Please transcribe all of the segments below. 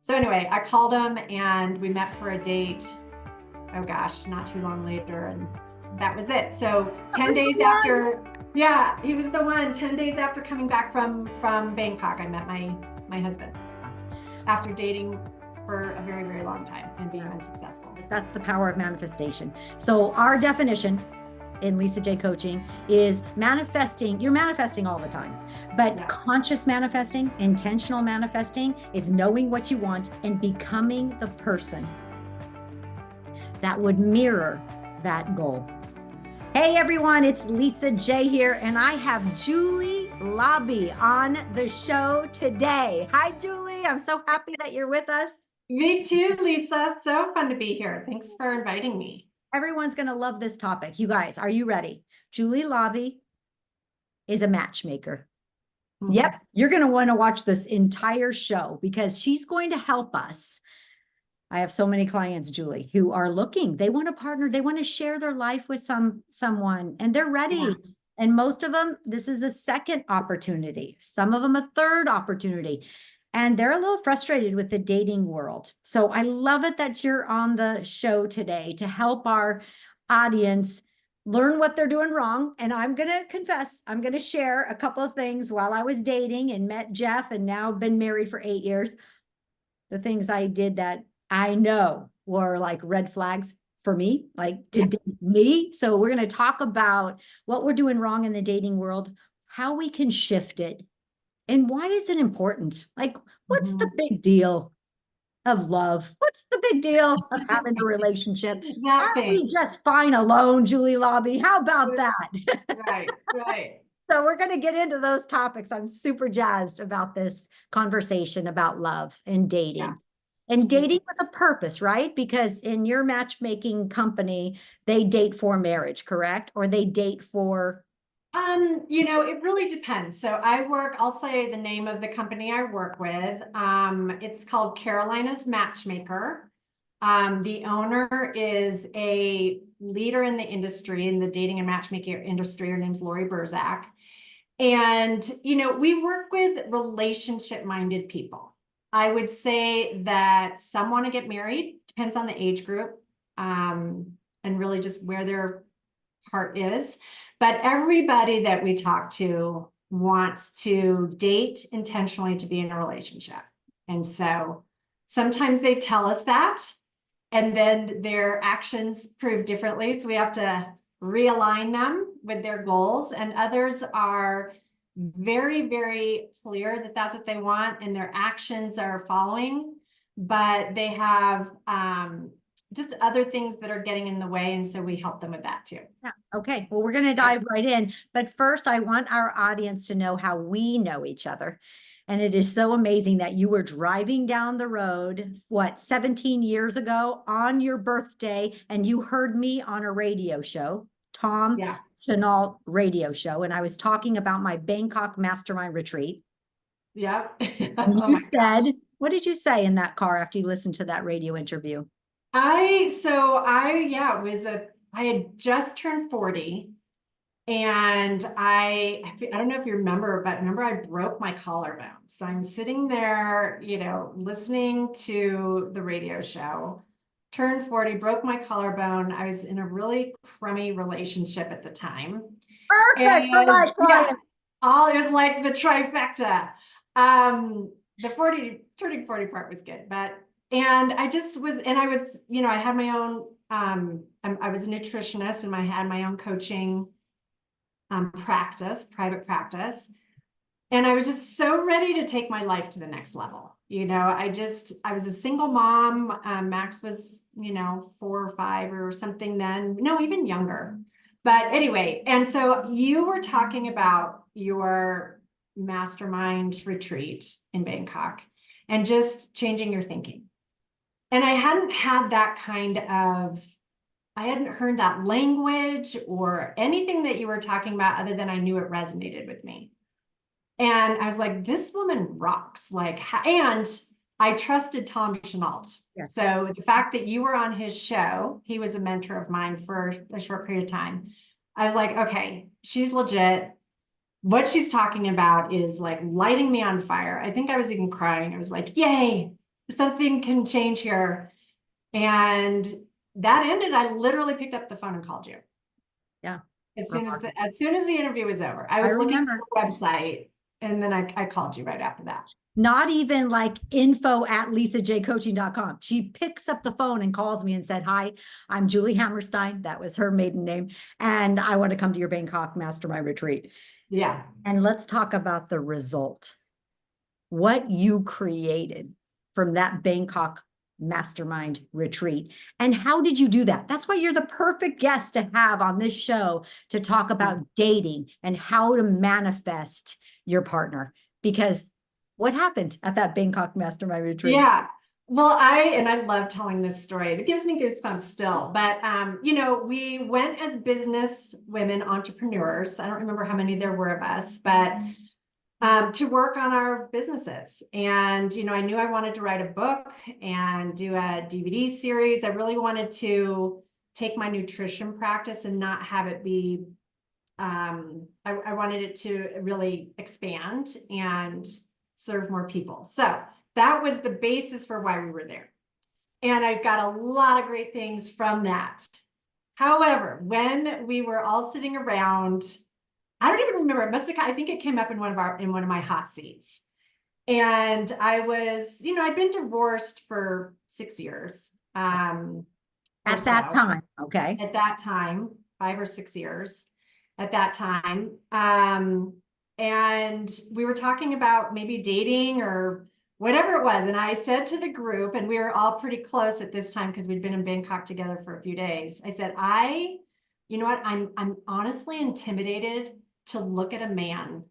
So anyway, I called him and we met for a date. Oh gosh, not too long later, and that was it. So 10 days after, yeah, he was the one. 10 days after coming back from Bangkok, I met my husband after dating for a very, very long time and being unsuccessful. That's the power of manifestation. So our definition in Lisa J Coaching is manifesting. You're manifesting all the time, but conscious manifesting, intentional manifesting is knowing what you want and becoming the person that would mirror that goal. Hey everyone, it's Lisa J here, and I have Julie Labbe on the show today. Hi Julie, I'm so happy that you're with us. Me too, Lisa. So fun to be here. Thanks for inviting me. Everyone's going to love this topic. You guys, are you ready? Julie Labbe is a matchmaker. Mm-hmm. Yep, you're going to want to watch this entire show because she's going to help us. I have so many clients, Julie, who are looking. They want to partner. They want to share their life with someone, and they're ready. Yeah. And most of them, this is a second opportunity. Some of them a third opportunity. And they're a little frustrated with the dating world. So I love it that you're on the show today to help our audience learn what they're doing wrong. And I'm going to confess, I'm going to share a couple of things while I was dating and met Jeff and now been married for 8 years. The things I did that I know were like red flags for me, like to date me. So we're going to talk about what we're doing wrong in the dating world, how we can shift it. And why is it important? Like, what's the big deal of love? What's the big deal of having a relationship? Aren't we just fine alone, Julie Labbe? How about that? Right. So we're going to get into those topics. I'm super jazzed about this conversation about love and dating. Yeah. And dating with a purpose, right? Because in your matchmaking company, they date for marriage, correct? Or they date for... it really depends. So I'll say the name of the company I work with. It's called Carolinas Matchmaker. The owner is a leader in the industry, in the dating and matchmaking industry. Her name's Lori Burzak. And, we work with relationship-minded people. I would say that some want to get married, depends on the age group, and really just where their heart is. But everybody that we talk to wants to date intentionally to be in a relationship. And so sometimes they tell us that, and then their actions prove differently. So we have to realign them with their goals. And others are very, very clear that that's what they want, and their actions are following, but they have just other things that are getting in the way. And so we help them with that too. Yeah. Okay. Well, we're going to dive right in. But first, I want our audience to know how we know each other. And it is so amazing that you were driving down the road, 17 years ago on your birthday, and you heard me on a radio show, Tom Chenault radio show. And I was talking about my Bangkok mastermind retreat. Yep. And you said, what did you say in that car after you listened to that radio interview? I had just turned 40, and I don't know if you remember, but I broke my collarbone. So I'm sitting there, listening to the radio show, turned 40, broke my collarbone. I was in a really crummy relationship at the time. Perfect for my clients. It was like the trifecta. The turning 40 part was good, and I just was, and I was, I had my own, I was a nutritionist, and I had my own coaching private practice. And I was just so ready to take my life to the next level. I was a single mom. Max was, 4 or 5 or something then, no, even younger. But anyway, and so you were talking about your mastermind retreat in Bangkok and just changing your thinking. And I hadn't heard that language or anything that you were talking about other than I knew it resonated with me. And I was like, this woman rocks. And I trusted Tom Chenault. Yeah. So the fact that you were on his show, he was a mentor of mine for a short period of time. I was like, okay, she's legit. What she's talking about is like lighting me on fire. I think I was even crying. I was like, yay. something can change here. And that ended. I literally picked up the phone and called you. Yeah. As soon as the interview was over. I was looking at the website, and then I called you right after that. Not even like info@lisajcoaching.com. She picks up the phone and calls me and said, hi, I'm Julie Hammerstein. That was her maiden name. And I want to come to your Bangkok Mastermind retreat. Yeah. And let's talk about the result. What you created from that Bangkok Mastermind retreat. And how did you do that? That's why you're the perfect guest to have on this show to talk about dating and how to manifest your partner. Because what happened at that Bangkok Mastermind retreat? Yeah. Well, I love telling this story. It gives me goosebumps still. But you know, we went as business women entrepreneurs. I don't remember how many there were of us, but to work on our businesses. And, you know, I knew I wanted to write a book and do a DVD series. I really wanted to take my nutrition practice and not have it be, I wanted it to really expand and serve more people. So that was the basis for why we were there. And I got a lot of great things from that. However, when we were all sitting around, I don't even remember. It must have, I think it came up in one of my hot seats. And I was, you know, I'd been divorced for 6 years. At that time, okay. At that time, 5 or 6 years at that time. And we were talking about maybe dating or whatever it was. And I said to the group, and we were all pretty close at this time because we'd been in Bangkok together for a few days. I said, you know what? I'm honestly intimidated to look at a man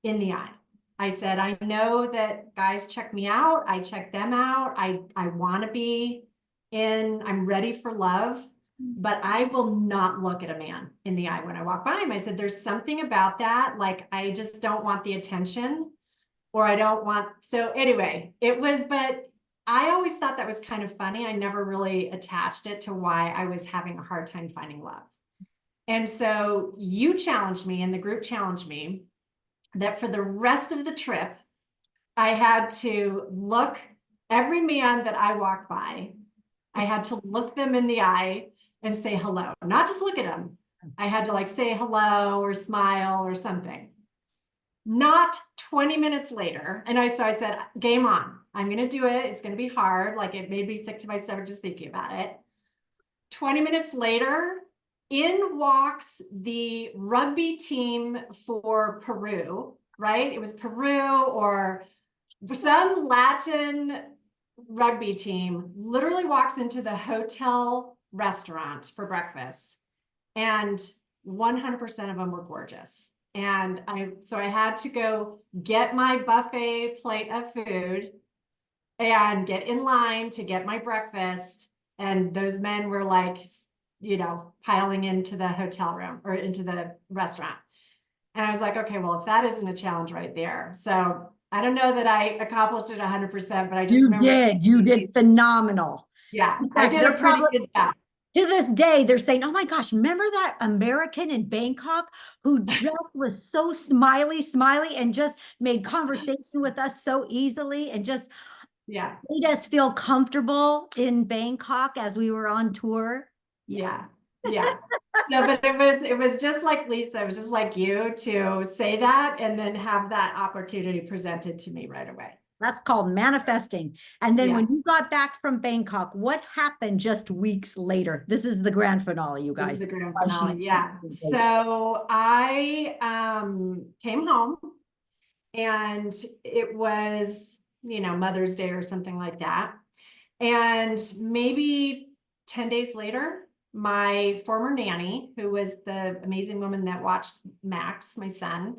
in the eye. I said, I know that guys check me out. I check them out. I want to be I'm ready for love, but I will not look at a man in the eye when I walk by him. I said, there's something about that. Like, I just don't want the attention, or I don't want, so anyway, but I always thought that was kind of funny. I never really attached it to why I was having a hard time finding love. And so you challenged me, and the group challenged me, that for the rest of the trip, I had to look every man that I walked by, I had to look them in the eye and say hello, not just look at them. I had to like say hello or smile or something. Not 20 minutes later, so I said, game on. I'm going to do it. It's going to be hard. Like, it made me sick to my stomach just thinking about it. 20 minutes later, in walks the rugby team for Peru, right? It was Peru or some Latin rugby team literally walks into the hotel restaurant for breakfast, and 100% of them were gorgeous. And so I had to go get my buffet plate of food and get in line to get my breakfast. And those men were like, you know, piling into the hotel room or into the restaurant. And I was like, okay, well, if that isn't a challenge right there. So I don't know that I accomplished it 100%, but I just remember. You did phenomenal. Yeah, In I fact, did a pretty good job. To this day, they're saying, oh my gosh, remember that American in Bangkok who just was so smiley, and just made conversation with us so easily and just made us feel comfortable in Bangkok as we were on tour. Yeah. So, but it was just like Lisa, it was just like you to say that and then have that opportunity presented to me right away. That's called manifesting. And then when you got back from Bangkok, what happened just weeks later? This is the grand finale, you guys. This is the grand finale. Yeah. So I came home, and it was, you know, Mother's Day or something like that. And maybe 10 days later, my former nanny, who was the amazing woman that watched Max, my son,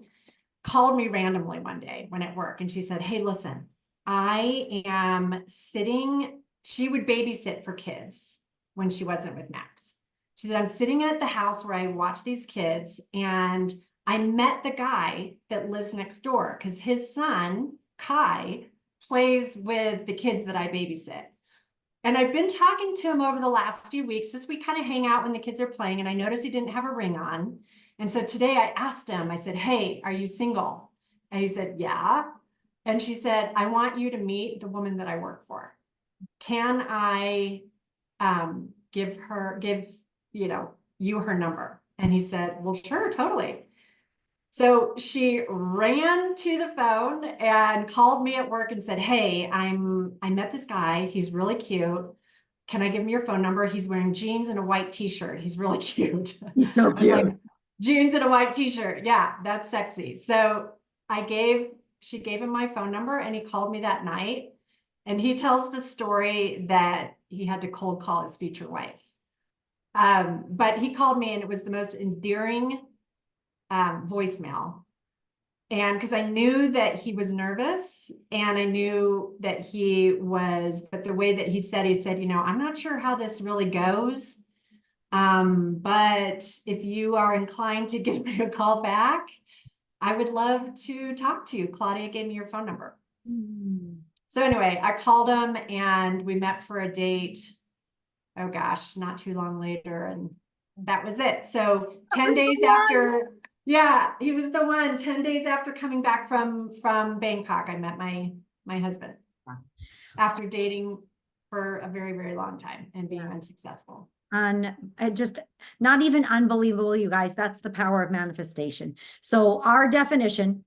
called me randomly one day when at work, and she said, hey, listen, I am sitting, she would babysit for kids when she wasn't with Max. She said, I'm sitting at the house where I watch these kids, and I met the guy that lives next door because his son, Kai, plays with the kids that I babysit. And I've been talking to him over the last few weeks, just we kind of hang out when the kids are playing, and I noticed he didn't have a ring on. And so today I asked him, I said, hey, are you single? And he said, yeah. And she said, I want you to meet the woman that I work for. Can I give you her number? And he said, well, sure, totally. So she ran to the phone and called me at work and said, hey, I met this guy. He's really cute. Can I give him your phone number? He's wearing jeans and a white t-shirt. He's really cute. He's so I'm like, cute. jeans and a white t-shirt. Yeah, that's sexy. So she gave him my phone number and he called me that night. And he tells the story that he had to cold call his future wife. But he called me and it was the most endearing voicemail. And because I knew that he was nervous and I knew that but the way that he said, I'm not sure how this really goes. But if you are inclined to give me a call back, I would love to talk to you. Claudia gave me your phone number. So anyway, I called him and we met for a date. Oh gosh, not too long later. And that was it. So 10 days after, yeah, he was the one. 10 days after coming back from Bangkok, I met my husband after dating for a very, very long time and being unsuccessful. Just not even unbelievable, you guys. That's the power of manifestation. So our definition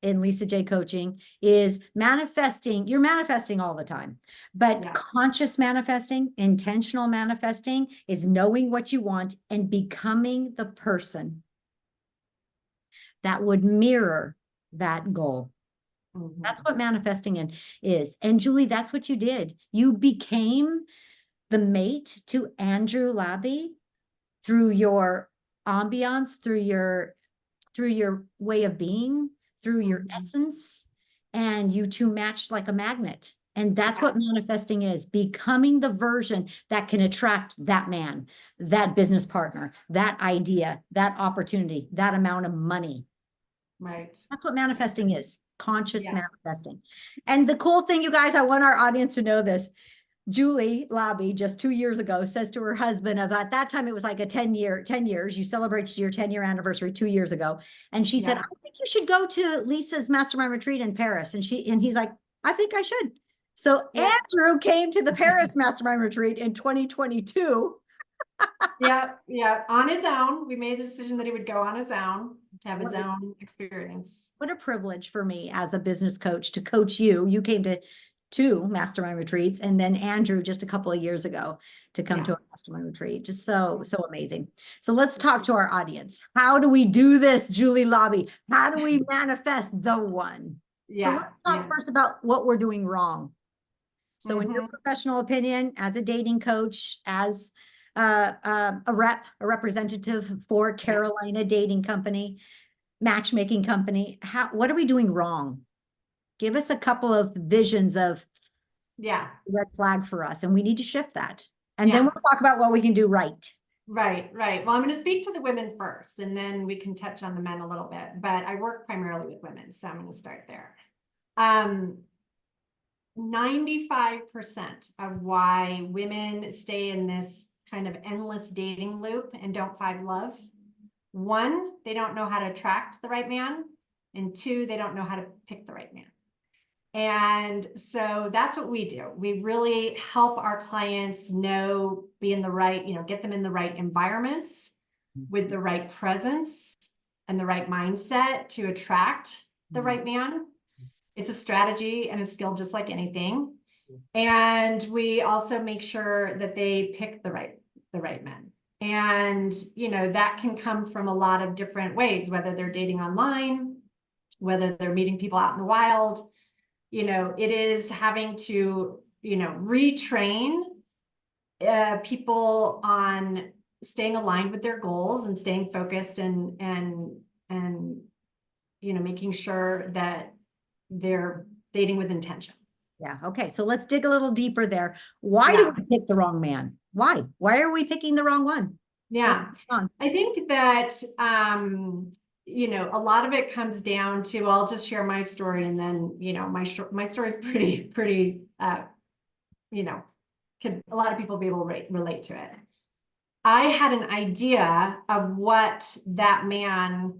in Lisa J coaching is manifesting. You're manifesting all the time, but conscious manifesting, intentional manifesting is knowing what you want and becoming the person that would mirror that goal. That's what manifesting is. And Julie, that's what you did. You became the mate to Andrew Labbe through your ambiance, through your way of being, through your essence, and you two matched like a magnet. And that's what manifesting is, becoming the version that can attract that man, that business partner, that idea, that opportunity, that amount of money. Right. That's what manifesting is, conscious manifesting. And the cool thing, you guys, I want our audience to know this. Julie Labbe just 2 years ago says to her husband, at that time it was like a 10 years, you celebrated your 10-year anniversary 2 years ago. And she said, I think you should go to Lisa's mastermind retreat in Paris. And he's like, I think I should. So Andrew came to the Paris mastermind retreat in 2022. Yeah, on his own. We made the decision that he would go on his own to have his own experience. What a privilege for me as a business coach to coach you. You came to 2 mastermind retreats, and then Andrew just a couple of years ago to come to a mastermind retreat. Just so amazing. So let's talk to our audience. How do we do this, Julie Labbe? How do we manifest the one? So let's talk first about what we're doing wrong. So in your professional opinion, as a dating coach, as a representative for Carolina Dating Company, matchmaking company, what are we doing wrong? Give us a couple of visions of red flag for us, and we need to shift that. And then we'll talk about what we can do right. Right. Well, I'm going to speak to the women first, and then we can touch on the men a little bit, but I work primarily with women, so I'm going to start there. 95% of why women stay in this kind of endless dating loop and don't find love. 1, they don't know how to attract the right man, and 2, they don't know how to pick the right man. And so that's what we do. We really help our clients be in the right, get them in the right environments with the right presence and the right mindset to attract the right man. It's a strategy and a skill just like anything. And we also make sure that they pick the right men. And, that can come from a lot of different ways, whether they're dating online, whether they're meeting people out in the wild. It is having to, retrain people on staying aligned with their goals and staying focused and making sure that they're dating with intention. Yeah. Okay. So let's dig a little deeper there. Why do we pick the wrong man? Why? Why are we picking the wrong one? Yeah. I think that, a lot of it comes down to, I'll just share my story, and then, my story is pretty, can a lot of people be able to relate to it. I had an idea of what that man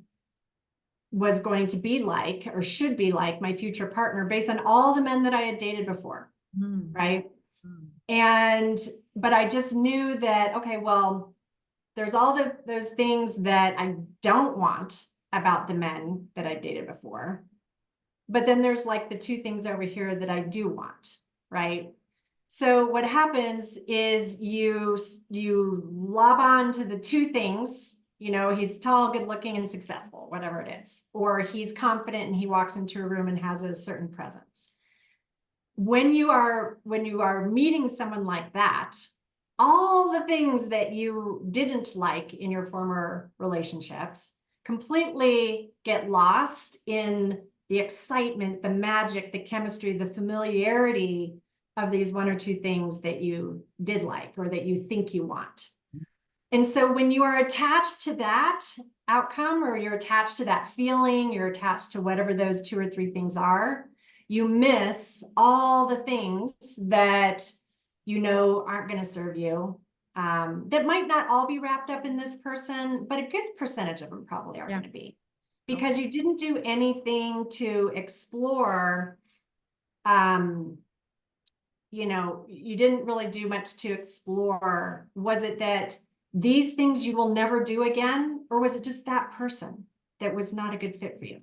was going to be like, or should be like my future partner based on all the men that I had dated before. Right. But I just knew that, okay, well, there's all those things that I don't want about the men that I've dated before. But then there's like the two things over here that I do want, right? So what happens is you lob on to the two things, he's tall, good looking, and successful, whatever it is, or he's confident and he walks into a room and has a certain presence. When you are meeting someone like that, all the things that you didn't like in your former relationships completely get lost in the excitement, the magic, the chemistry, the familiarity of these one or two things that you did like or that you think you want. And so when you are attached to that outcome, or you're attached to that feeling, you're attached to whatever those two or three things are, you miss all the things that aren't going to serve you, that might not all be wrapped up in this person, but a good percentage of them probably are going to be, because you didn't do anything to explore. You didn't really do much to explore. Was it that these things you will never do again, or was it just that person that was not a good fit for you?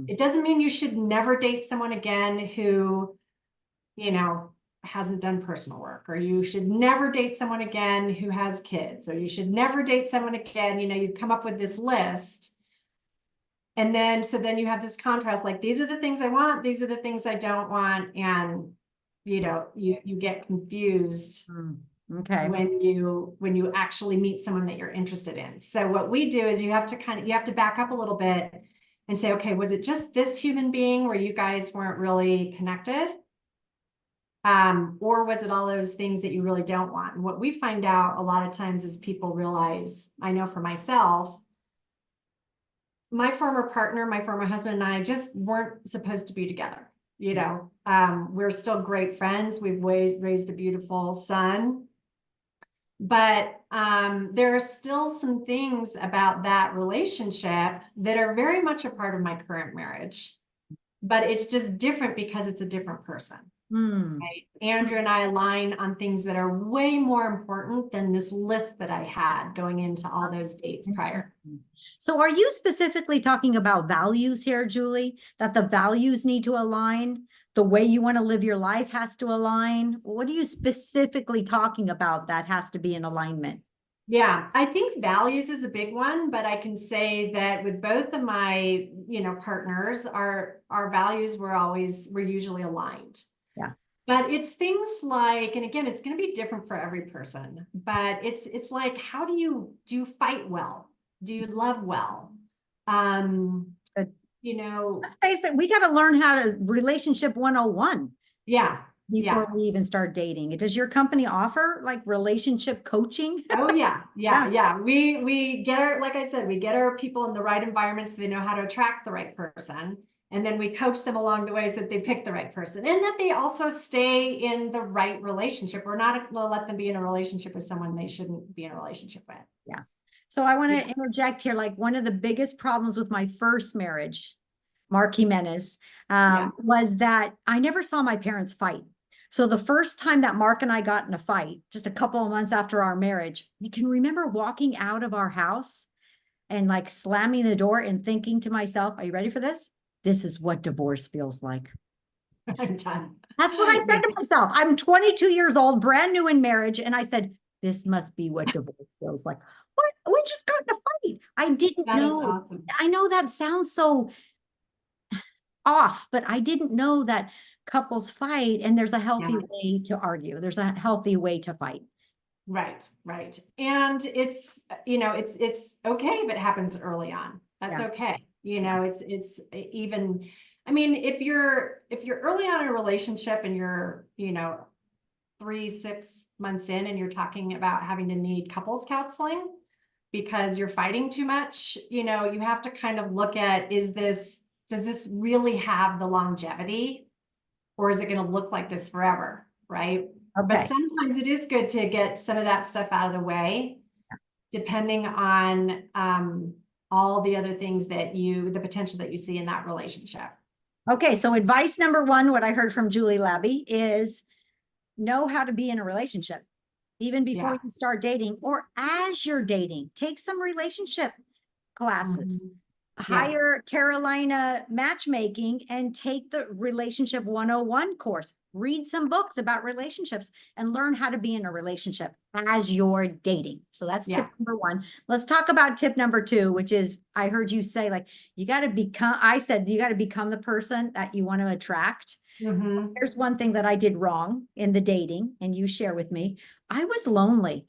It doesn't mean you should never date someone again who, hasn't done personal work, or you should never date someone again who has kids, or you should never date someone again. You come up with this list. And then you have this contrast, like, these are the things I want, these are the things I don't want. And, you get confused. Okay. When you actually meet someone that you're interested in. So what we do is you have to back up a little bit and say, okay, was it just this human being where you guys weren't really connected? Or was it all those things that you really don't want? And what we find out a lot of times is people realize, I know for myself, my former partner, my former husband and I just weren't supposed to be together. We're still great friends. We've raised a beautiful son. But there are still some things about that relationship that are very much a part of my current marriage, but it's just different because it's a different person. Right? Andrew and I align on things that are way more important than this list that I had going into all those dates prior. So are you specifically talking about values here, Julie? That the values need to align? The way you want to live your life has to align? What are you specifically talking about that has to be in alignment? Yeah, I think values is a big one, but I can say that with both of my, partners, our values were usually aligned. Yeah. But it's things like, and again, it's going to be different for every person, but it's like, how do you fight well? Do you love well? Let's face it, we got to learn how to relationship 101. Yeah. Before we even start dating. Does your company offer like relationship coaching? Oh yeah. We get like I said, we get our people in the right environment so they know how to attract the right person. And then we coach them along the way so that they pick the right person, and that they also stay in the right relationship. We're not going to let them be in a relationship with someone they shouldn't be in a relationship with. Yeah. So I want to interject here. Like, one of the biggest problems with my first marriage, Mark Jimenez, was that I never saw my parents fight. So the first time that Mark and I got in a fight, just a couple of months after our marriage, I can remember walking out of our house and like slamming the door and thinking to myself, are you ready for this? This is what divorce feels like. I'm done. That's what I said to myself. I'm 22 years old, brand new in marriage. And I said, this must be what divorce feels like. What? We just got in a fight. I didn't know. That is awesome. I know that sounds so off, but I didn't know that couples fight and there's a healthy way to argue. There's a healthy way to fight. Right. And it's, it's okay if it happens early on. That's okay. It's even, if you're early on in a relationship and you're, 3-6 months in and you're talking about having to need couples counseling because you're fighting too much, you have to kind of look at, does this really have the longevity, or is it going to look like this forever? Right. Okay. But sometimes it is good to get some of that stuff out of the way, depending on, all the other things that the potential that you see in that relationship. Okay, so advice number one, what I heard from Julie Labbe is know how to be in a relationship, even before you start dating or as you're dating. Take some relationship classes. Hire Carolina Matchmaking and take the Relationship 101 course. Read some books about relationships and learn how to be in a relationship as you're dating. So that's tip number one. Let's talk about tip number two, which is I heard you say, like, you got to become, I said, you got to become the person that you want to attract. Here's one thing that I did wrong in the dating, and you share with me. I was lonely.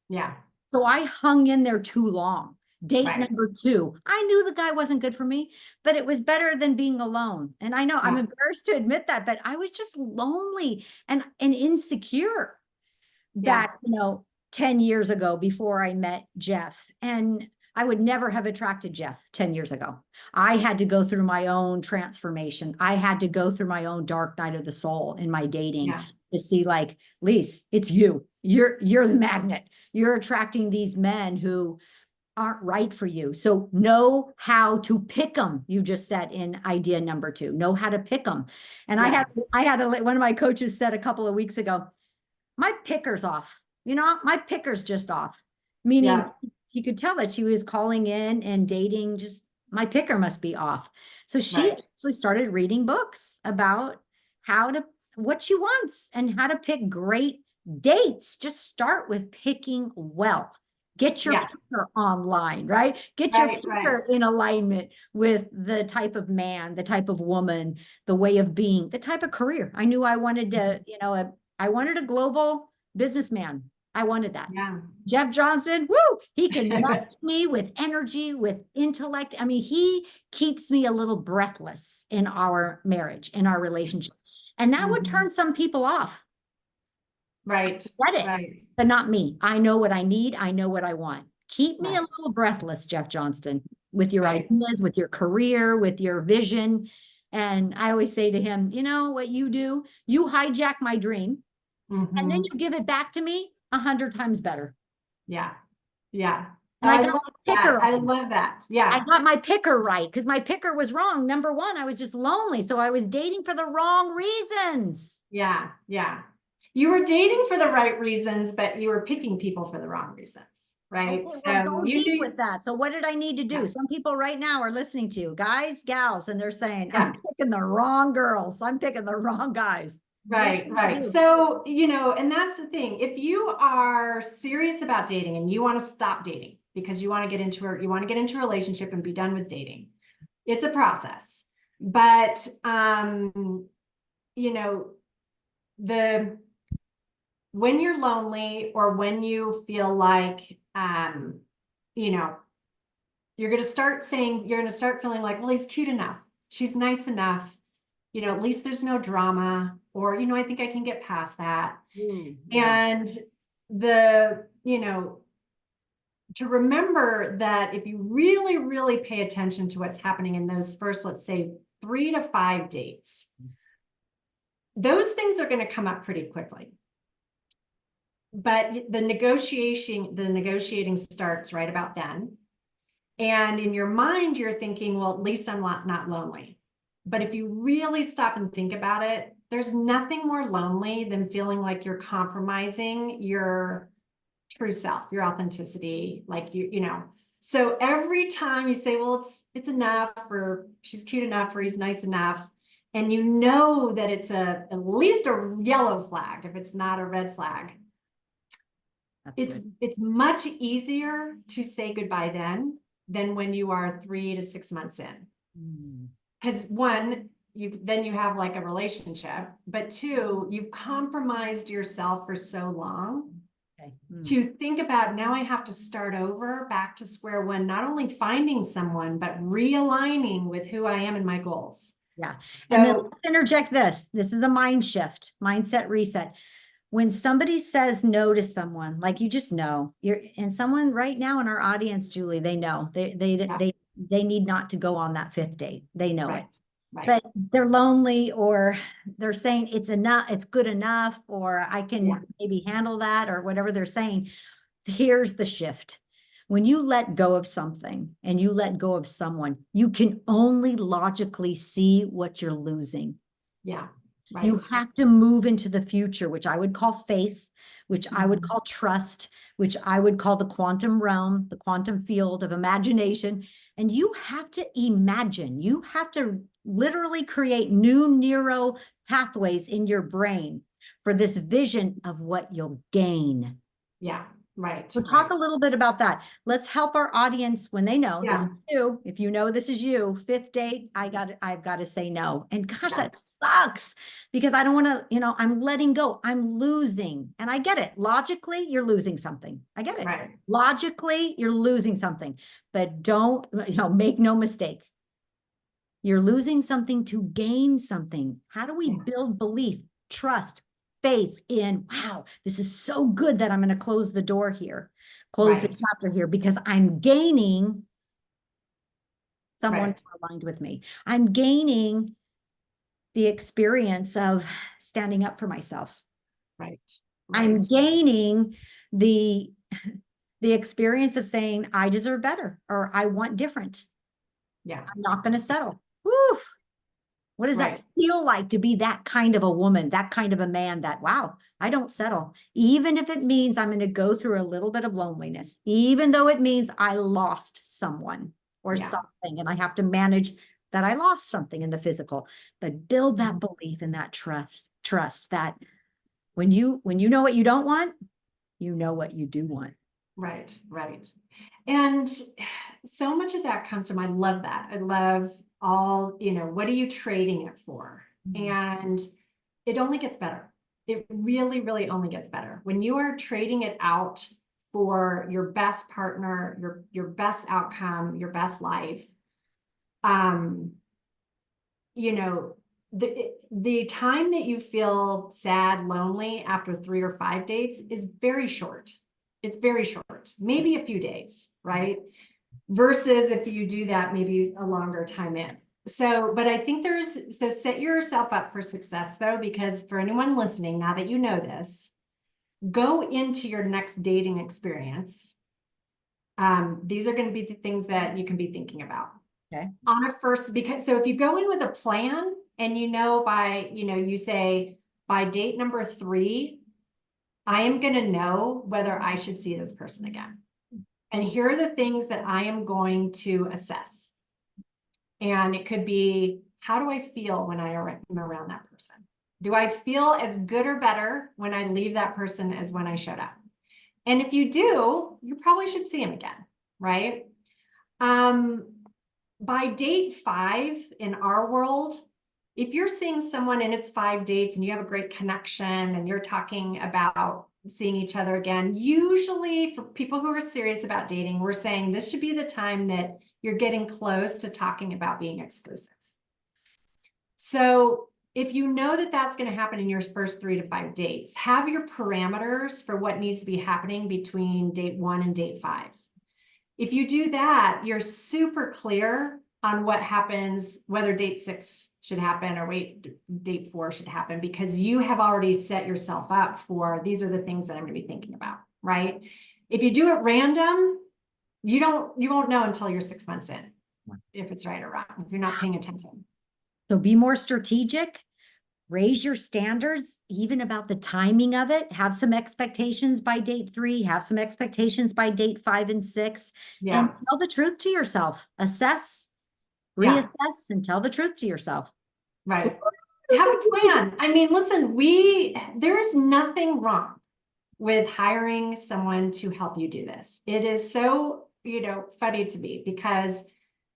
Yeah. So I hung in there too long. Date number two. I knew the guy wasn't good for me, but it was better than being alone. And I know I'm embarrassed to admit that, but I was just lonely and insecure back, 10 years ago before I met Jeff. And I would never have attracted Jeff 10 years ago. I had to go through my own transformation. I had to go through my own dark night of the soul in my dating to see, like, Lise, it's you. You're the magnet. You're attracting these men who aren't right for you. So know how to pick them. You just said in idea number two, know how to pick them. And I had one of my coaches said a couple of weeks ago, my picker's off. My picker's just off. Meaning he could tell that she was calling in and dating, just my picker must be off. So she actually started reading books about what she wants and how to pick great dates. Just start with picking well. Get your picker online, right? Get your picker in alignment with the type of man, the type of woman, the way of being, the type of career. I knew I wanted to, I wanted a global businessman. I wanted that. Jeff Johnston, woo, he can match me with energy, with intellect. I mean, he keeps me a little breathless in our marriage, in our relationship. And that would turn some people off. Right. But not me. I know what I need. I know what I want. Keep me a little breathless, Jeff Johnston, with your ideas, with your career, with your vision. And I always say to him, you know what you do? You hijack my dream and then you give it back to me 100 times better. Yeah. And I got my picker right. I love that. Yeah. I got my picker right because my picker was wrong. Number one, I was just lonely. So I was dating for the wrong reasons. Yeah. You were dating for the right reasons, but you were picking people for the wrong reasons, right? Okay, well, go deep with that. So what did I need to do? Some people right now are listening to you, guys, gals, and they're saying, I'm picking the wrong girls. I'm picking the wrong guys. Right. So, and that's the thing. If you are serious about dating and you want to stop dating because you want to get into a relationship and be done with dating, it's a process. But, when you're lonely or when you feel like, you're going to start feeling like, well, he's cute enough. She's nice enough. At least there's no drama, or, I think I can get past that. And to remember that if you really, really pay attention to what's happening in those first, let's say 3 to 5 dates, those things are going to come up pretty quickly. But the negotiating starts right about then. And in your mind, you're thinking, well, at least I'm not lonely. But if you really stop and think about it, there's nothing more lonely than feeling like you're compromising your true self, your authenticity, like So every time you say, well, it's enough, or she's cute enough, or he's nice enough, and that it's at least a yellow flag, if it's not a red flag. It's much easier to say goodbye then than when you are 3 to 6 months in. Because one, you have like a relationship, but two, you've compromised yourself for so long to think about, now I have to start over, back to square one, not only finding someone, but realigning with who I am and my goals. Yeah. And then let's interject this. This is a mind shift, mindset reset. When somebody says no to someone, like you just know, and someone right now in our audience, Julie, they know they need not to go on that 5th date. They know it, but they're lonely, or they're saying it's enough, it's good enough, or I can maybe handle that, or whatever they're saying. Here's the shift. When you let go of something and you let go of someone, you can only logically see what you're losing. Yeah. You Right. have to move into the future, which I would call faith, which I would Mhm. call trust, which I would call the quantum realm, the quantum field of imagination. And you have to imagine, you have to literally create new neural pathways in your brain for this vision of what you'll gain. Yeah. Right. So talk Right. a little bit about that. Let's help our audience when they know this Yeah. is you. If you know this is you, fifth date, I've got to say no. And gosh, Yeah. that sucks because I don't want to, I'm letting go. I'm losing. And I get it. Logically, you're losing something. I get it. Right. Logically, you're losing something, but don't, make no mistake. You're losing something to gain something. How do we Yeah. build belief, trust, faith in, wow, this is so good that I'm going to close the door here, close the Right. chapter here, because I'm gaining someone Right. aligned with me. I'm gaining the experience of standing up for myself. Right. I'm Right. gaining the experience of saying I deserve better or I want different. Yeah. I'm not going to settle. Woo. What does that Right. feel like to be that kind of a woman, that kind of a man that, wow, I don't settle, even if it means I'm going to go through a little bit of loneliness, even though it means I lost someone or Yeah. something, and I have to manage that I lost something in the physical, but build that Mhm. belief and that trust that when you know what you don't want, you know what you do want. Right. Right. And so much of that comes from, I love that. I love all, what are you trading it for? Mhm. And it only gets better. It really, really only gets better. When you are trading it out for your best partner, your best outcome, your best life, um, you know, the time that you feel sad, lonely after 3 or 5 dates is very short. It's very short, maybe a few days, right? Versus if you do that, maybe a longer time in. So, but I think so set yourself up for success though, because for anyone listening, now that you know this, go into your next dating experience. These are going to be the things that you can be thinking about Okay. on a first, because so if you go in with a plan and you say by date number 3, I am going to know whether I should see this person again. And here are the things that I am going to assess. And it could be, how do I feel when I am around that person? Do I feel as good or better when I leave that person as when I showed up? And if you do, you probably should see him again, right? By date 5 in our world, if you're seeing someone and it's 5 dates and you have a great connection and you're talking about seeing each other again, usually for people who are serious about dating, we're saying this should be the time that you're getting close to talking about being exclusive. So if you know that that's going to happen in your first 3 to 5 dates, have your parameters for what needs to be happening between date 1 and date 5. If you do that, you're super clear on what happens, whether date 6 should happen or date 4 should happen, because you have already set yourself up for, these are the things that I'm going to be thinking about, right? If you do it random, you won't know until you're 6 months in, if it's right or wrong, if you're not paying attention. So be more strategic, raise your standards, even about the timing of it. Have some expectations by date 3, have some expectations by date 5 and 6, and Yeah. tell the truth to yourself. Assess, Yeah. reassess, and tell the truth to yourself. Right. Have a plan. I mean, listen, there is nothing wrong with hiring someone to help you do this. It is so, funny to me because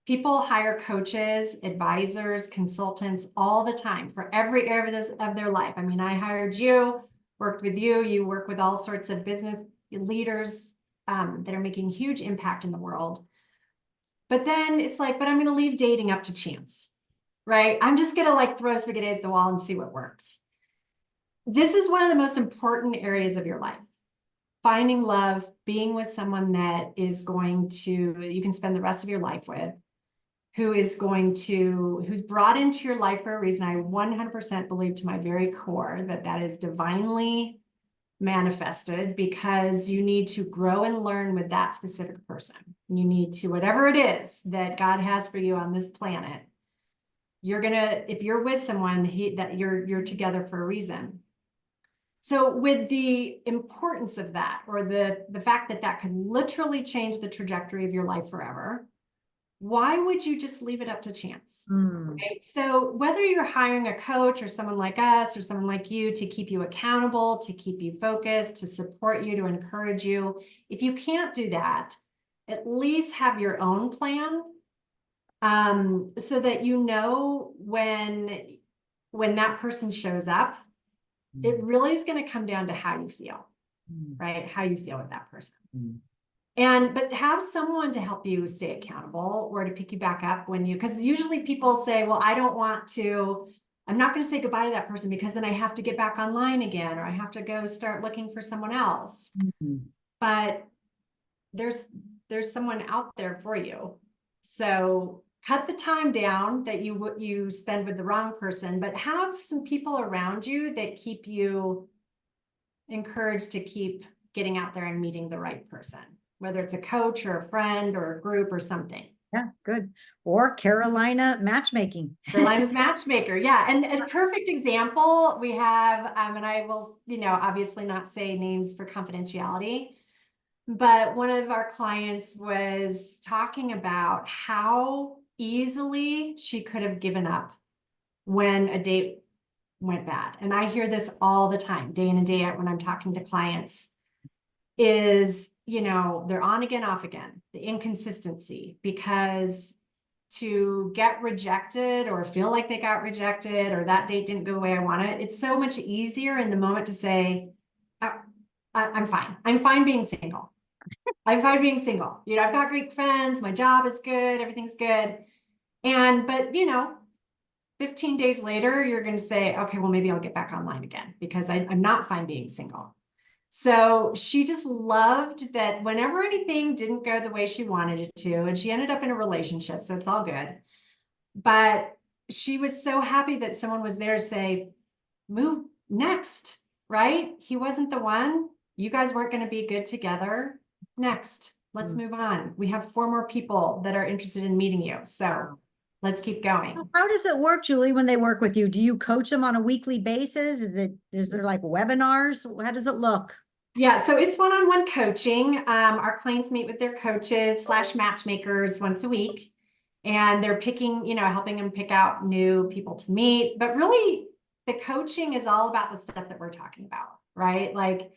people hire coaches, advisors, consultants all the time for every area of their life. I mean, I hired you, worked with you, you work with all sorts of business leaders that are making huge impact in the world. But then it's like, but I'm going to leave dating up to chance, right? I'm just going to throw spaghetti at the wall and see what works. This is one of the most important areas of your life. Finding love, being with someone that is you can spend the rest of your life with, who's brought into your life for a reason. I 100% believe to my very core that is divinely manifested because you need to grow and learn with that specific person. You need to, whatever it is that God has for you on this planet, you're gonna, if you're with someone, that you're together for a reason. So with the importance of that, or the fact that that could literally change the trajectory of your life forever, why would you just leave it up to chance? Right? So whether you're hiring a coach or someone like us or someone like you to keep you accountable, to keep you focused, to support you, to encourage you, if you can't do that, at least have your own plan, so that you know when that person shows up, it really is going to come down to how you feel, right? How you feel with that person. But have someone to help you stay accountable or to pick you back up when because usually people say, well, I'm not going to say goodbye to that person because then I have to get back online again, or I have to go start looking for someone else. But there's someone out there for you. So cut the time down that you spend with the wrong person, but have some people around you that keep you encouraged to keep getting out there and meeting the right person, whether it's a coach or a friend or a group or something. Yeah, good. Or Carolina Matchmaking. Carolinas Matchmaker. Yeah. And a perfect example we have, and I will, obviously not say names for confidentiality, but one of our clients was talking about how easily she could have given up when a date went bad. And I hear this all the time, day in and day out when I'm talking to clients, is, they're on again, off again, the inconsistency, because to get rejected or feel like they got rejected or that date didn't go the way I wanted, it's so much easier in the moment to say, I'm fine. I'm fine being single. I'm fine being single. I've got great friends. My job is good. Everything's good. But 15 days later, you're going to say, okay, well, maybe I'll get back online again because I'm not fine being single. So she just loved that whenever anything didn't go the way she wanted it to, and she ended up in a relationship, so it's all good. But she was so happy that someone was there to say, move next, right? He wasn't the one. You guys weren't going to be good together. Next, let's move on. We have 4 more people that are interested in meeting you. So let's keep going. How does it work, Julie, when they work with you? Do you coach them on a weekly basis? Is there like webinars? How does it look? Yeah, so it's one-on-one coaching. Our clients meet with their coaches / matchmakers once a week, and they're picking, helping them pick out new people to meet. But really, the coaching is all about the stuff that we're talking about, right?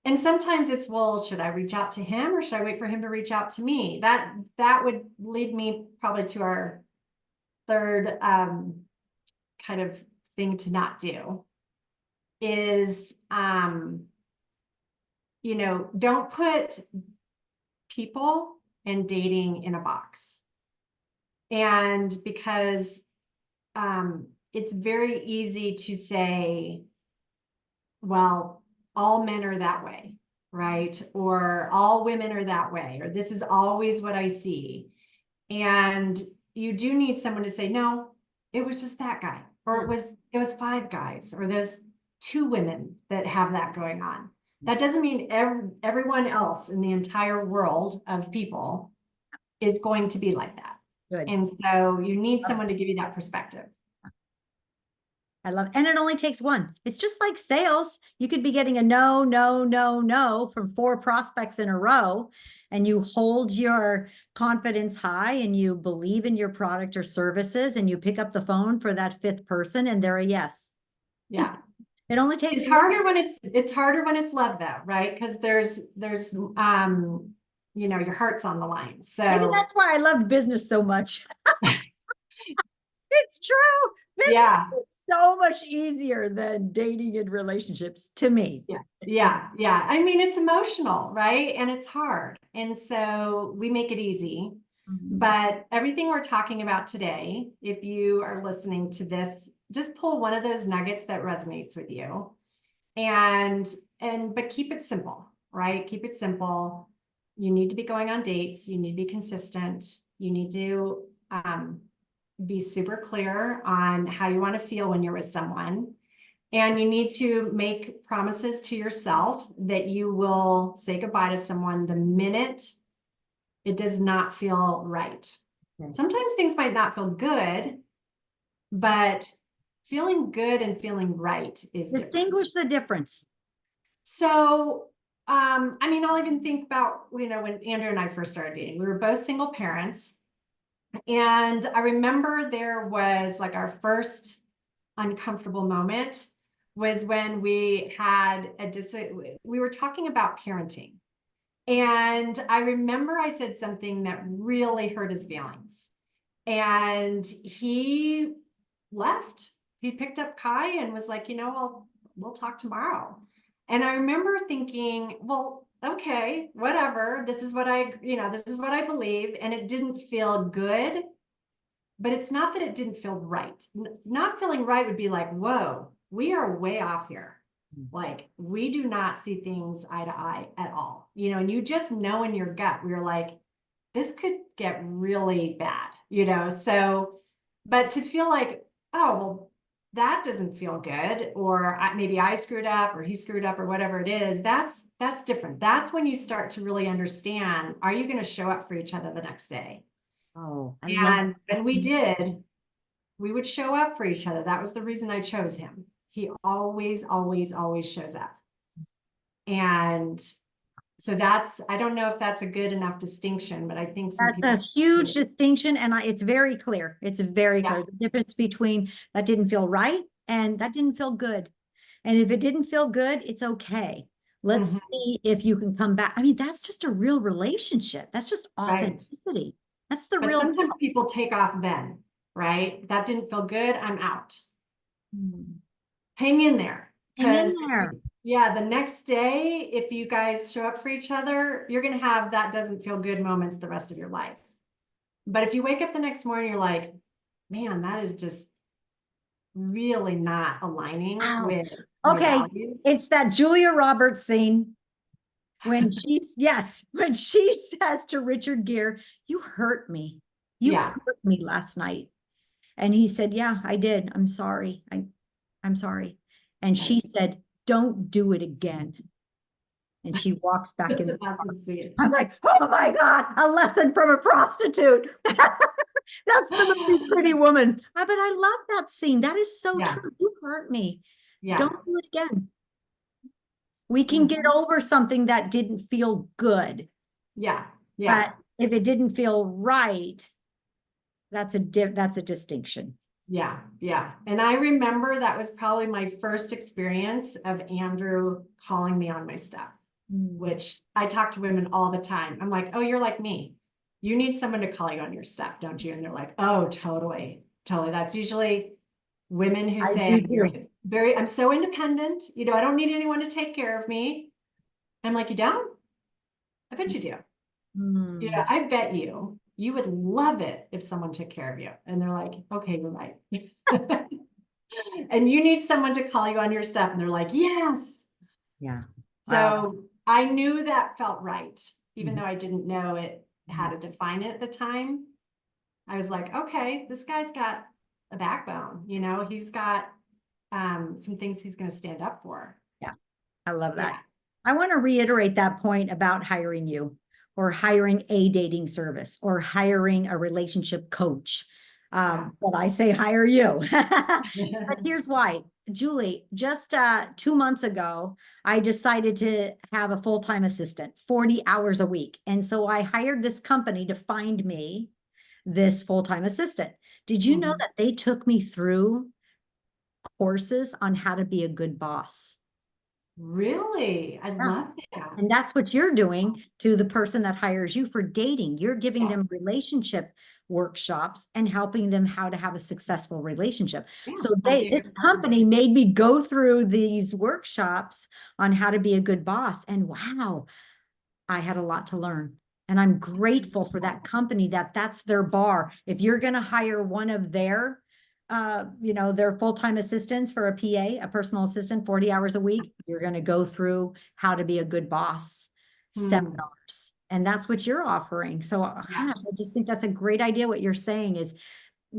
And sometimes it's, well, should I reach out to him or should I wait for him to reach out to me? That would lead me probably to our third kind of thing to not do is, don't put people and dating in a box. And because it's very easy to say, well, all men are that way, right? Or all women are that way, or this is always what I see. And you do need someone to say, no, it was just that guy, or it was 5 guys, or there's 2 women that have that going on. That doesn't mean everyone else in the entire world of people is going to be like that. Good. And so you need someone to give you that perspective. I love it. And it only takes one. It's just like sales. You could be getting a no, no, no, no from 4 prospects in a row, and you hold your confidence high and you believe in your product or services, and you pick up the phone for that 5th person and they're a yes. Yeah. It only takes It's harder when it's harder when it's love though, right? Because there's your heart's on the line. So maybe that's why I loved business so much. It's true. Yeah. It's so much easier than dating and relationships to me. Yeah. I mean, it's emotional, right? And it's hard. And so we make it easy. But everything we're talking about today, if you are listening to this, just pull one of those nuggets that resonates with you. But keep it simple, right? Keep it simple. You need to be going on dates. You need to be consistent. You need to be super clear on how you want to feel when you're with someone. And you need to make promises to yourself that you will say goodbye to someone the minute it does not feel right. Okay. Sometimes things might not feel good, but feeling good and feeling right is different. Distinguish the difference. So, I mean, I'll even think about, when Andrew and I first started dating, we were both single parents. And I remember there was like our first uncomfortable moment was when we had we were talking about parenting. And I remember I said something that really hurt his feelings. And he left. He picked up Kai and was like, we'll talk tomorrow. And I remember thinking, well, okay, whatever. This is what I believe. And it didn't feel good. But it's not that it didn't feel right. Not feeling right would be like, whoa, we are way off here. Like, we do not see things eye to eye at all. And you just know in your gut, we're like, this could get really bad, So, but to feel like, oh, well, that doesn't feel good, or maybe I screwed up or he screwed up or whatever it is, that's different. That's when you start to really understand, are you going to show up for each other the next day? Oh, I love And we did. We would show up for each other. That was the reason I chose him. He always, always, always shows up. And so I don't know if that's a good enough distinction, but I think some That's people. a huge distinction, and it's very clear. It's very clear. Yeah. The difference between that didn't feel right and that didn't feel good. And if it didn't feel good, it's okay. Let's see if you can come back. I mean, that's just a real relationship. That's just Right. authenticity. That's the But real sometimes deal. people take off then, right? That didn't feel good. I'm out. Hang in there. Hang in Because there. yeah, the next day, if you guys show up for each other, you're going to have that doesn't feel good moments the rest of your life. But if you wake up the next morning, you're like, man, that is just really not aligning Wow. with my Okay, values. it's that Julia Roberts scene when when she says to Richard Gere, "You hurt me. You Yeah. hurt me last night." And he said, "Yeah, I did. I'm sorry. I'm sorry." And she said, "Don't do it again." And she walks back in the car. That's sweet. I'm like, oh my God, a lesson from a prostitute. That's the movie Pretty Woman. But I love that scene. That is so Yeah. true. You hurt me. Yeah. Don't do it again. We can get over something that didn't feel good. Yeah. Yeah. But if it didn't feel right, that's a distinction. Yeah. Yeah. And I remember that was probably my first experience of Andrew calling me on my stuff, which I talk to women all the time. I'm like, oh, you're like me. You need someone to call you on your stuff, don't you? And they're like, oh, totally. Totally. That's usually women who I say, do too. I'm so independent. I don't need anyone to take care of me. I'm like, you don't? I bet you do. Yeah, I bet you would love it if someone took care of you. And they're like, okay, you're right. And you need someone to call you on your stuff. And they're like, yes. Yeah. So I knew that felt right, even though I didn't know how to define it at the time. I was like, okay, this guy's got a backbone, he's got some things he's going to stand up for. Yeah, I love that. Yeah. I want to reiterate that point about hiring you or hiring a dating service or hiring a relationship coach. But I say hire you. But here's why. Julie, just 2 months ago, I decided to have a full-time assistant, 40 hours a week. And so I hired this company to find me this full-time assistant. Did you know that they took me through courses on how to be a good boss? Really? I love that. And that's what you're doing to the person that hires you for dating. You're giving them relationship workshops and helping them how to have a successful relationship. So this company made me go through these workshops on how to be a good boss. And wow, I had a lot to learn. And I'm grateful for that company that's their bar. If you're going to hire one of their their full-time assistants for a PA, a personal assistant, 40 hours a week, you're going to go through how to be a good boss seminars. And that's what you're offering. So I just think that's a great idea. What you're saying is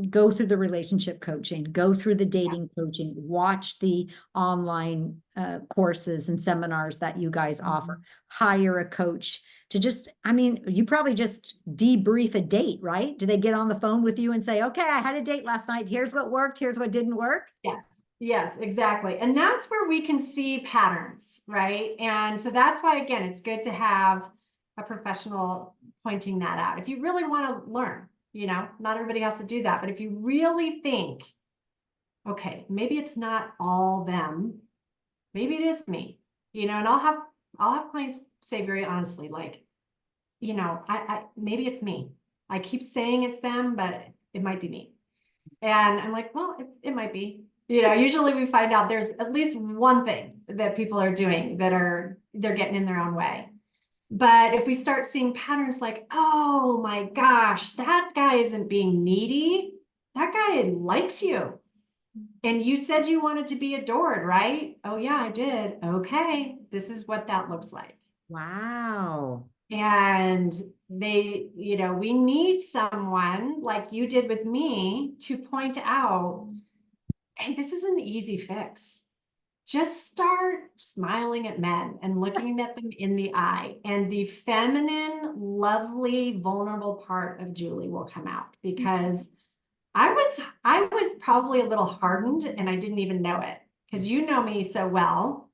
go through the relationship coaching, go through the dating coaching, watch the online courses and seminars that you guys offer, hire a coach to just, I mean, you probably just debrief a date, right? Do they get on the phone with you and say, okay, I had a date last night. Here's what worked. Here's what didn't work. Yes. Yes, exactly. And that's where we can see patterns, right? And so that's why, again, it's good to have a professional pointing that out. If you really want to learn, not everybody has to do that, but if you really think, okay, maybe it's not all them, maybe it is me, and I'll have clients say very honestly, like, I maybe it's me. I keep saying it's them, but it might be me. And I'm like, well, it might be. Usually we find out there's at least one thing that people are doing that they're getting in their own way. But if we start seeing patterns like, oh my gosh, that guy isn't being needy. That guy likes you. And you said you wanted to be adored, right? Oh yeah, I did. Okay, this is what that looks like. Wow. And we need someone like you did with me to point out, hey, this is an easy fix. Just start smiling at men and looking at them in the eye, and the feminine, lovely, vulnerable part of Julie will come out, because I was probably a little hardened and I didn't even know it, because you know me so well.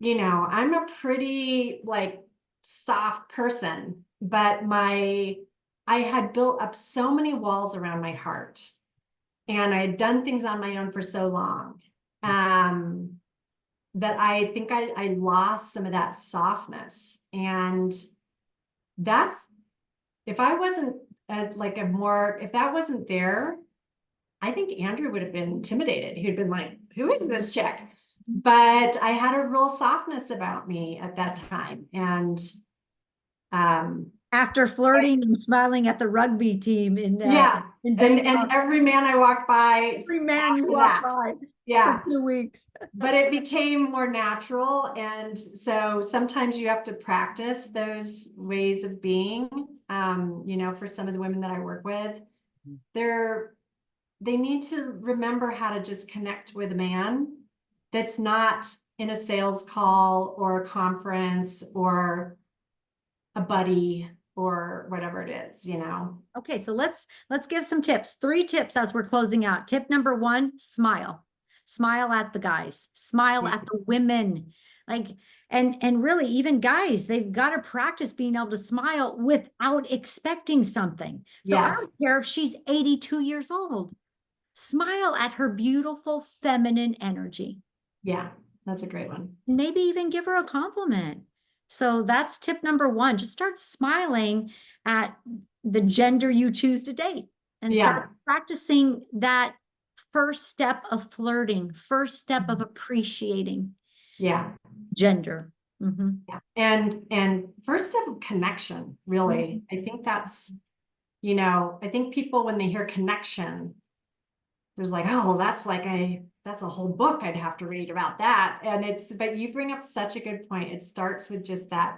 I'm a pretty like soft person, but I had built up so many walls around my heart, and I had done things on my own for so long, that I think I lost some of that softness. And that's, if I wasn't if that wasn't there, I think Andrew would have been intimidated. He'd been like, who is this chick? But I had a real softness about me at that time. And after flirting and smiling at the rugby team in and every man I walked by, every man you walk by, for 2 weeks. But it became more natural. And so sometimes you have to practice those ways of being. For some of the women that I work with, they need to remember how to just connect with a man that's not in a sales call or a conference or a buddy or whatever it is, Okay, so let's give some tips. 3 tips as we're closing out. Tip number 1, smile. Smile at the guys, smile at the women. Like, and really, even guys, they've got to practice being able to smile without expecting something. So I don't care if she's 82 years old. Smile at her beautiful feminine energy. Yeah, that's a great one. Maybe even give her a compliment. So that's tip number 1. Just start smiling at the gender you choose to date, and start practicing that first step of flirting, first step of appreciating gender. Yeah. And first step of connection, really. I think that's, I think people, when they hear connection, there's like, oh, well, that's a whole book I'd have to read about that. But you bring up such a good point. It starts with just that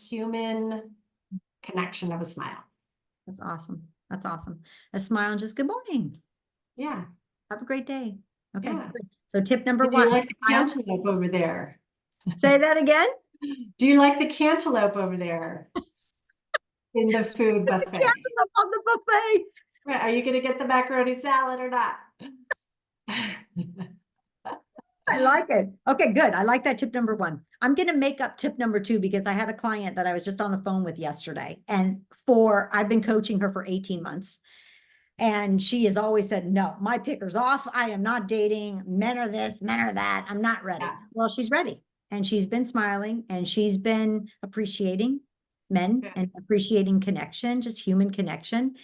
human connection of a smile. That's awesome. That's awesome. A smile and just good morning. Yeah. Have a great day. Okay. Yeah. So tip number 1. Do you like the cantaloupe over there? Say that again. Do you like the cantaloupe over there in the food buffet? The cantaloupe on the buffet. Are you going to get the macaroni salad or not? I like it. Okay, good. I like that tip number 1. I'm going to make up tip number 2, because I had a client that I was just on the phone with yesterday, and I've been coaching her for 18 months. And she has always said, no, my picker's off. I am not dating. Men are this, men are that. I'm not ready. Yeah. Well, she's ready. And she's been smiling, and she's been appreciating men and appreciating connection, just human connection.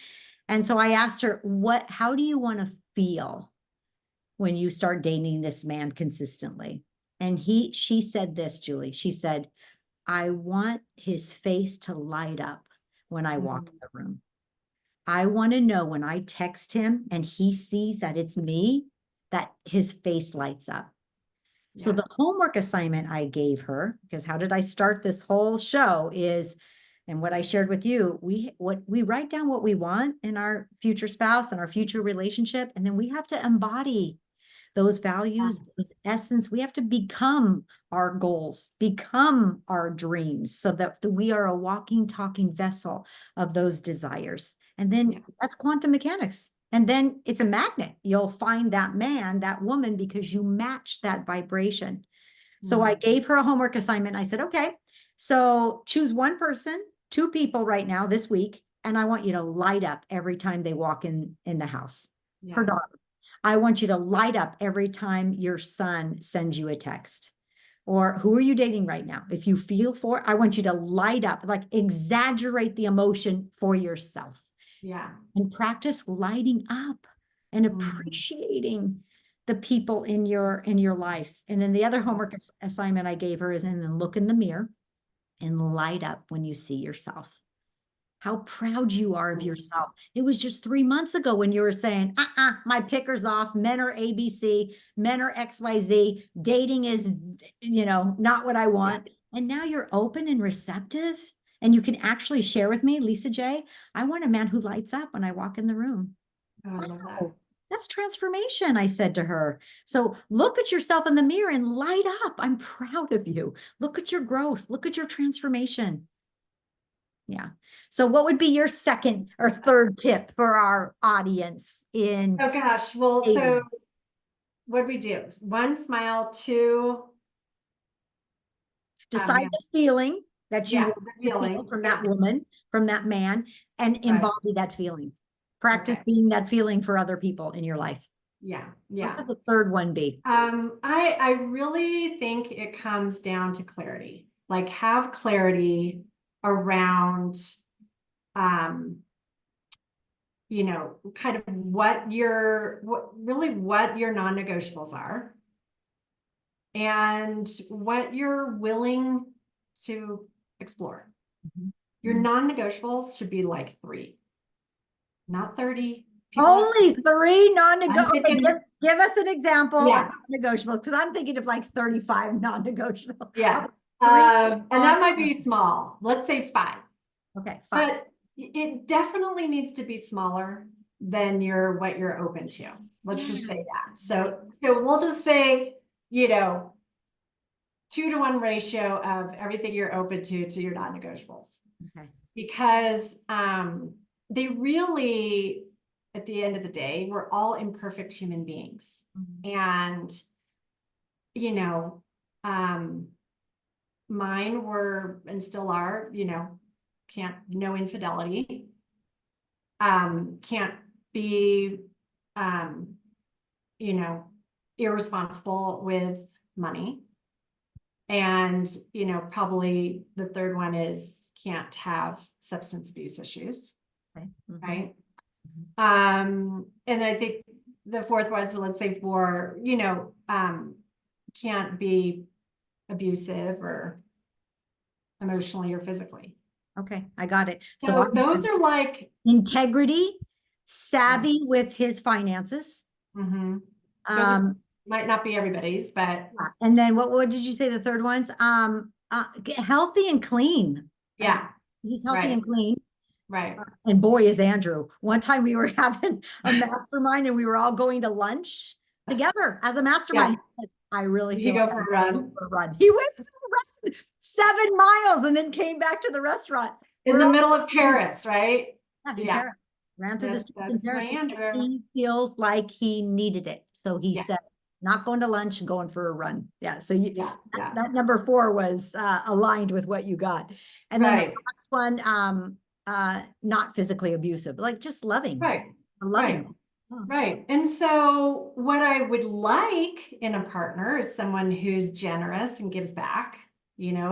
And so I asked her, how do you want to feel when you start dating this man consistently? And she said this, Julie, she said, I want his face to light up when I walk in the room. I want to know when I text him and he sees that it's me, that his face lights up. Yeah. So the homework assignment I gave her, because how did I start this whole show, is And what I shared with you, we write down what we want in our future spouse and our future relationship, and then we have to embody those values, those essence. We have to become our goals, become our dreams, so that we are a walking, talking vessel of those desires. And then that's quantum mechanics. And then it's a magnet. You'll find that man, that woman, because you match that vibration. So I gave her a homework assignment. I said, okay, so choose one person, two people right now this week, and I want you to light up every time they walk in the house. Her daughter. I want you to light up every time your son sends you a text. Or who are you dating right now? If you feel for it, I want you to light up, like exaggerate the emotion for yourself. Yeah. And practice lighting up and appreciating the people in your life. And then the other homework assignment I gave her is, and then look in the mirror and light up when you see yourself. How proud you are of yourself. It was just 3 months ago when you were saying, my picker's off. Men are ABC, men are XYZ. Dating is, not what I want. And now you're open and receptive. And you can actually share with me, Lisa J, I want a man who lights up when I walk in the room. Oh, I love that. That's transformation, I said to her. So look at yourself in the mirror and light up. I'm proud of you. Look at your growth. Look at your transformation. Yeah. So what would be your second or third tip for our audience in Oh gosh. Well, dating? so what do we do? One, smile. Two, Decide the feeling that you want the to feel feeling from that woman, from that man, and embody that feeling. Practice being that feeling for other people in your life. Yeah. What would the third one be? I really think it comes down to clarity. Like, have clarity around, kind of what your non-negotiables are and what you're willing to explore. Your non-negotiables should be like 3, not 30. Only 3 non-negotiables. Give us an example Yeah. of non-negotiables, because I'm thinking of like 35 non-negotiables. Yeah. Okay, And that might be small. Let's say 5. okay, 5. But it definitely needs to be smaller than what you're open to. Let's just say that. So we'll just say, 2-to-1 ratio of everything you're open to your non-negotiables. Okay. Because they really, at the end of the day, we're all imperfect human beings. And, mine were and still are, no infidelity, can't be, irresponsible with money. And, probably the third one is can't have substance abuse issues. Okay. Right. And I think the fourth one, so let's say 4, can't be abusive or emotionally or physically. Okay, I got it. So those are like integrity, savvy with his finances. Might not be everybody's, but and then what did you say the third one's? Healthy and clean. Yeah. He's healthy and clean. Right. And boy, is Andrew. One time we were having a mastermind and we were all going to lunch together as a mastermind. Yeah. I really feel like go for a run. He went for a run 7 miles and then came back to the restaurant. In the middle of Paris, right? Yeah. Paris. Ran through the streets in Paris because he feels like he needed it. So he said, not going to lunch, going for a run. Yeah. So that number 4 was aligned with what you got. And then the last one, not physically abusive, like just loving. Right. Loving. Right. And so what I would like in a partner is someone who's generous and gives back,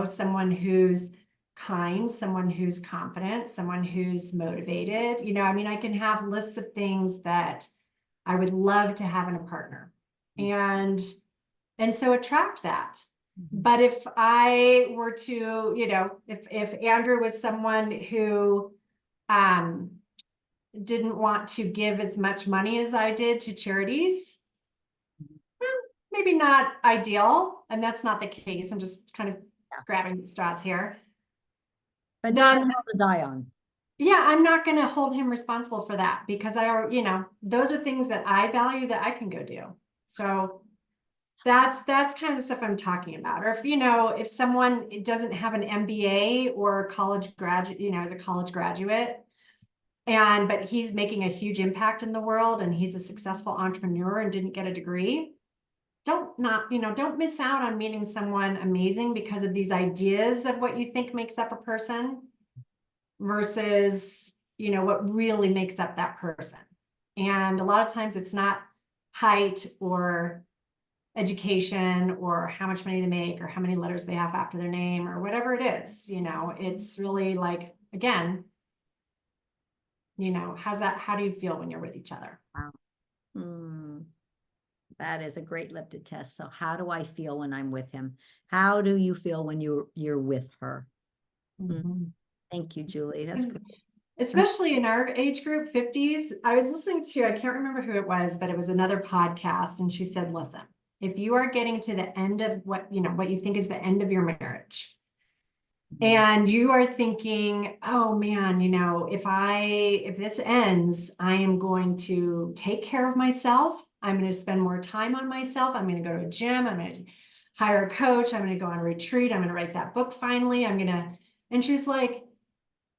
someone who's kind, someone who's confident, someone who's motivated. I can have lists of things that I would love to have in a partner. And so attract that. But if I were to, if Andrew was someone who didn't want to give as much money as I did to charities, maybe not ideal. And that's not the case. I'm just kind of grabbing the straws here. but No, not a hill to die on. yeah, I'm not going to hold him responsible for that because those are things that I value that I can go do. So that's kind of stuff I'm talking about. Or if someone doesn't have an MBA or college graduate, is a college graduate, but he's making a huge impact in the world and he's a successful entrepreneur and didn't get a degree, don't miss out on meeting someone amazing because of these ideas of what you think makes up a person versus, what really makes up that person. And a lot of times it's not height or education or how much money they make or how many letters they have after their name or whatever it is, it's really like, again, how do you feel when you're with each other? Wow. That is a great lip to test. So how do I feel when I'm with him? How do you feel when you're with her? Mm-hmm. Thank you, Julie. That's good. Especially in our age group, 50s. I was listening to, I can't remember who it was, but it was another podcast. And she said, listen, if you are getting to the end of what you think is the end of your marriage, and you are thinking, oh man, if this ends, I am going to take care of myself. I'm going to spend more time on myself. I'm going to go to a gym. I'm going to hire a coach. I'm going to go on a retreat. I'm going to write that book finally. And she's like,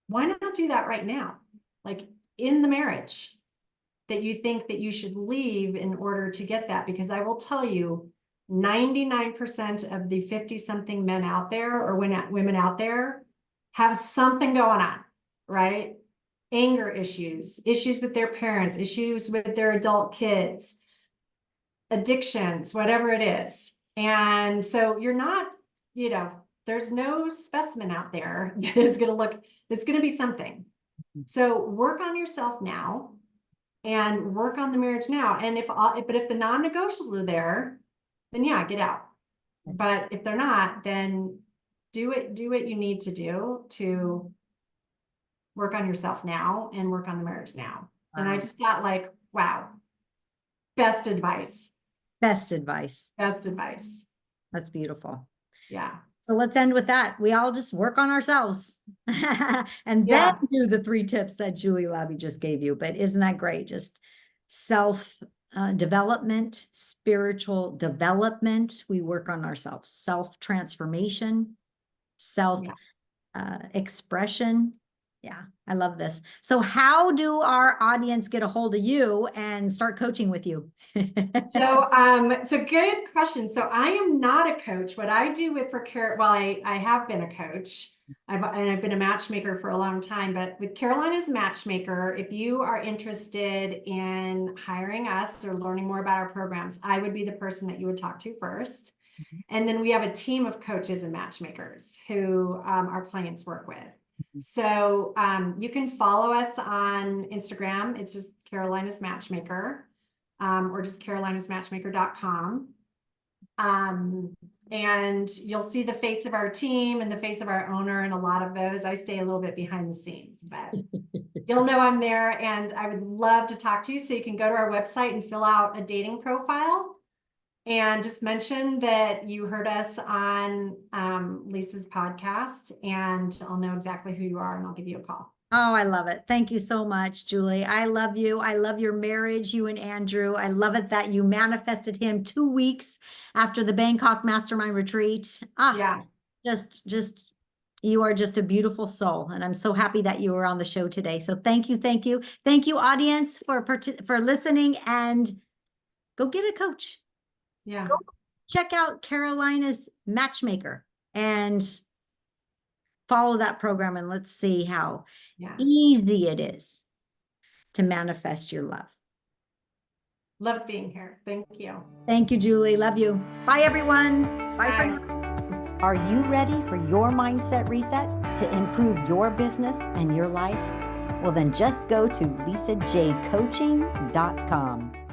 why not do that right now? Like in the marriage that you think that you should leave in order to get that. Because I will tell you, 99% of the 50-something men out there or women out there have something going on, right? Anger issues with their parents, issues with their adult kids, addictions, whatever it is. And so you're not, there's no specimen out there that is going to be something. So work on yourself now and work on the marriage now. And if the non-negotiables are there, then yeah, get out. But if they're not, then do what you need to do to work on yourself now and work on the marriage now. Wow. And I just thought like, wow, best advice. Best advice. Best advice. That's beautiful. Yeah. So let's end with that. We all just work on ourselves and then do the 3 tips that Julie Labbe just gave you. But isn't that great? Just self development, spiritual development. We work on ourselves, self-transformation, self expression. Yeah, I love this. So how do our audience get a hold of you and start coaching with you? So good question. So I am not a coach. What I do I have been a coach. I've been a matchmaker for a long time, but with Carolinas Matchmaker, if you are interested in hiring us or learning more about our programs, I would be the person that you would talk to first. Mm-hmm. And then we have a team of coaches and matchmakers who our clients work with. Mm-hmm. So you can follow us on Instagram. It's just Carolinas Matchmaker. Or just carolinasmatchmaker.com. And you'll see the face of our team and the face of our owner and a lot of those. I stay a little bit behind the scenes, but you'll know I'm there and I would love to talk to you. So you can go to our website and fill out a dating profile and just mention that you heard us on Lisa's podcast and I'll know exactly who you are and I'll give you a call. Oh, I love it. Thank you so much, Julie. I love you. I love your marriage, you and Andrew. I love it that you manifested him 2 weeks after the Bangkok Mastermind Retreat. Yeah. Just, you are just a beautiful soul. And I'm so happy that you were on the show today. So thank you. Thank you. Thank you, audience, for listening, and go get a coach. Yeah. Go check out Carolinas Matchmaker and follow that program, and let's see how easy it is to manifest your love. Love being here. Thank you. Thank you, Julie. Love you. Bye, everyone. Bye for now. Are you ready for your mindset reset to improve your business and your life? Well, then just go to lisajcoaching.com.